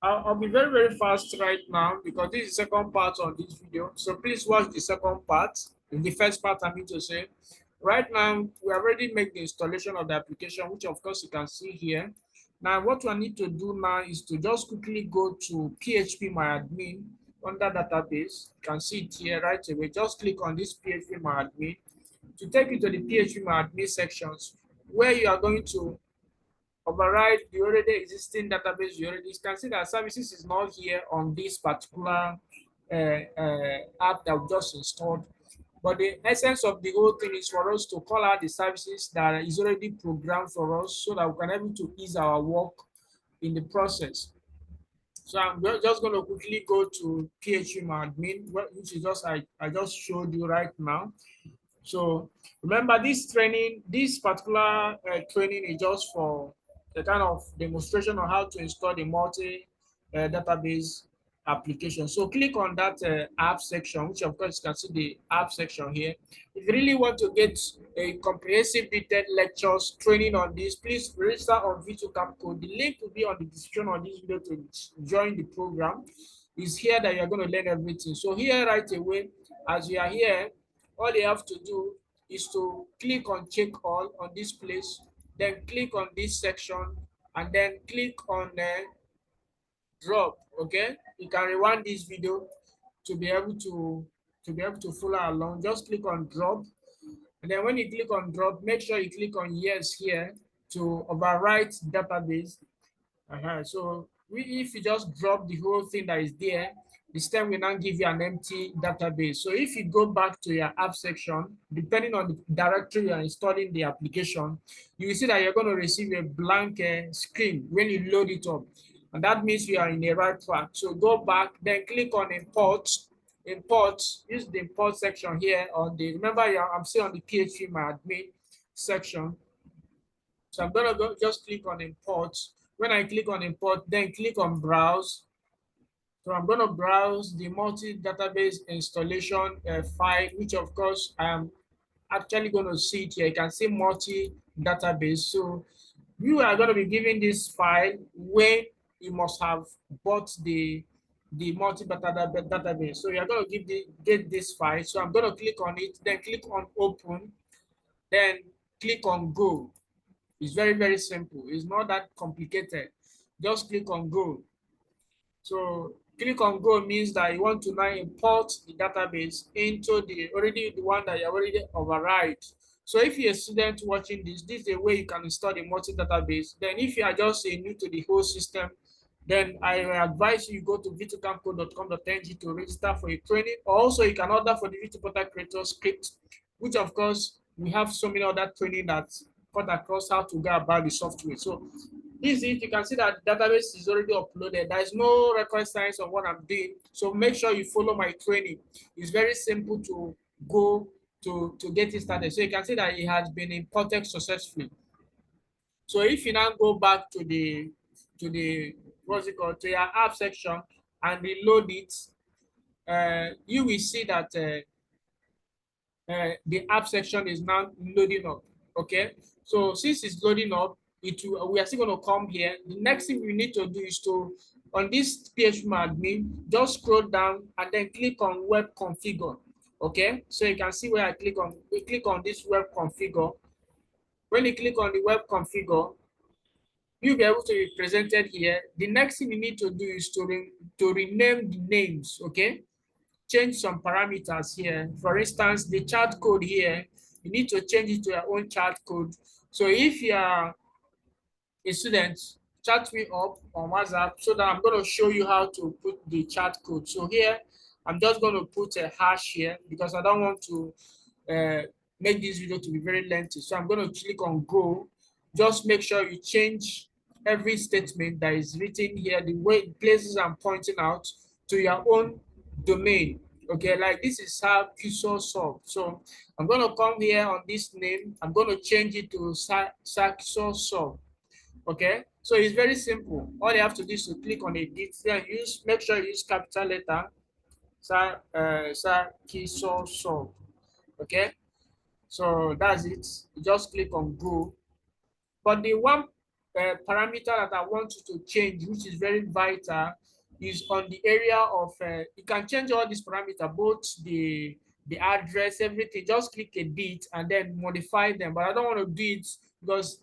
I'll be very, very fast right now because this is the second part on this video. So please watch the second part. In the first part, I mean to say, right now, we already made the installation of the application, which of course you can see here. Now, what we need to do now is to just quickly go to phpMyAdmin under database. You can see it here right away. Just click on this phpMyAdmin to take you to the phpMyAdmin sections where you are going to override the already existing database. You can see that services is not here on this particular app that we just installed. But the essence of the whole thing is for us to call out the services that is already programmed for us so that we can able to ease our work in the process. So I'm just going to quickly go to phpMyAdmin, which is just I just showed you right now. So remember this training, this particular training is just for the kind of demonstration on how to install the multi-database application. So click on that app section, which of course you can see the app section here. If you really want to get a comprehensive detailed lectures training on this, please register on VTU Code. The link will be on the description of this video to join the program. It's here that you're going to learn everything. So here right away, as you are here, all you have to do is to click on check all on this place, then click on this section, and then click on drop. Okay, you can rewind this video to be able to follow along. Just click on drop, and then when you click on drop, make sure you click on yes here to overwrite database. So if you just drop the whole thing that is there, this time will now give you an empty database. So if you go back to your app section, depending on the directory you are installing the application, you will see that you're going to receive a blank screen when you load it up. And that means you are in the right track. So go back, then click on import. Import, use the import section here on the, remember I'm still on the phpMyAdmin section. So I'm gonna go just click on import. When I click on import, then click on browse. So I'm gonna browse the multi-database installation file, which of course I am actually gonna see it here. You can see multi-database. So you are gonna be given this file when you must have bought the multi-database. So you're gonna get this file. So I'm gonna click on it, then click on open, then click on go. It's very, very simple. It's not that complicated. Just click on go. So click on go means that you want to now import the database into the one that you already override. So if you're a student watching this, this is a way you can install the multi-database. Then if you are just new to the whole system, then I advise you go to vtuportalcreator.com.ng to register for a training. Also, you can order for the Vtuportal Creator script, which of course we have so many other training that cut across how to go about the software. So this is it. You can see that database is already uploaded. There is no record science on what I'm doing. So make sure you follow my training. It's very simple to go to get it started. So you can see that it has been imported successfully. So if you now go back to the what's it called, to your app section and reload it, you will see that the app section is now loading up. Okay, so since it's loading up, we are still going to come here. The next thing we need to do is to, on this phpMyAdmin, just scroll down and then click on web configure. Okay, so you can see where I click on, we click on this web configure. When you click on the web configure, you'll be able to be presented here. The next thing you need to do is to rename the names. Okay, change some parameters here. For instance, the chart code here, you need to change it to your own chart code. So if you are a student, chat me up on WhatsApp so that I'm going to show you how to put the chart code. So here, I'm just going to put a hash here because I don't want to make this video to be very lengthy. So I'm going to click on go. Just make sure you change every statement that is written here, the way places I'm pointing out, to your own domain. Okay, like this is how QSO solve. So I'm going to come here on this name. I'm going to change it to QSO solve. Okay, so it's very simple. All you have to do is to click on edit, then make sure you use capital letter, QSO solve. Okay, so that's it. You just click on go. But the one parameter that I want you to change, which is very vital, is on the area of, you can change all these parameters, both the address, everything. Just click edit and then modify them. But I don't want to do it because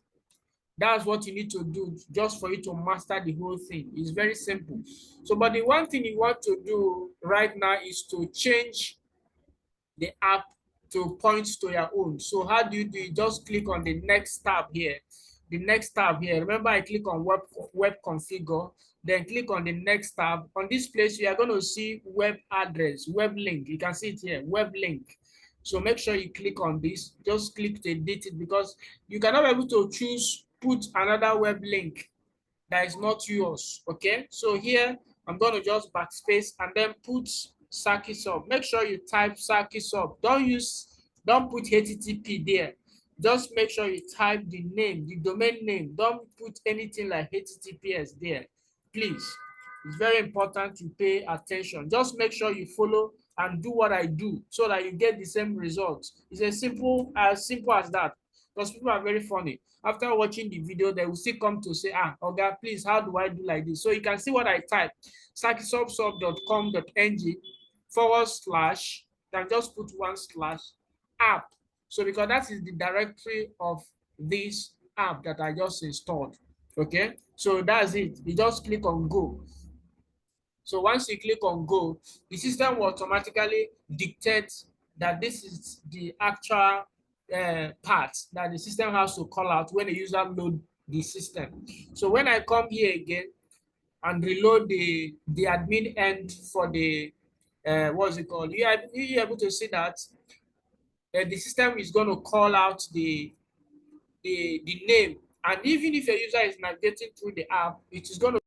that's what you need to do just for you to master the whole thing. It's very simple. So, but the one thing you want to do right now is to change the app to point to your own. So how do you do it? Just click on the next tab here. The next tab here. Remember, I click on web configure, then click on the next tab. On this place, you are going to see web address, web link. You can see it here, web link. So make sure you click on this. Just click to edit it because you cannot be able to put another web link that is not yours. Okay, so here I'm going to just backspace and then put circuit sub. Make sure you type circuit sub. Don't put HTTP there. Just make sure you type the name, the domain name. Don't put anything like HTTPS there, please. It's very important to pay attention. Just make sure you follow and do what I do so that you get the same results. It's as simple as that. Because people are very funny. After watching the video, they will still come to say, okay, please, how do I do like this? So you can see what I type, circuitsub.com.ng / can just put / app. So because that is the directory of this app that I just installed. Okay, so that's it. You just click on go. So once you click on go, the system will automatically dictate that this is the actual part that the system has to call out when the user load the system. So when I come here again and reload the admin end for the what's it called? You're able to see that the system is going to call out the name, and even if a user is navigating through the app, it is going to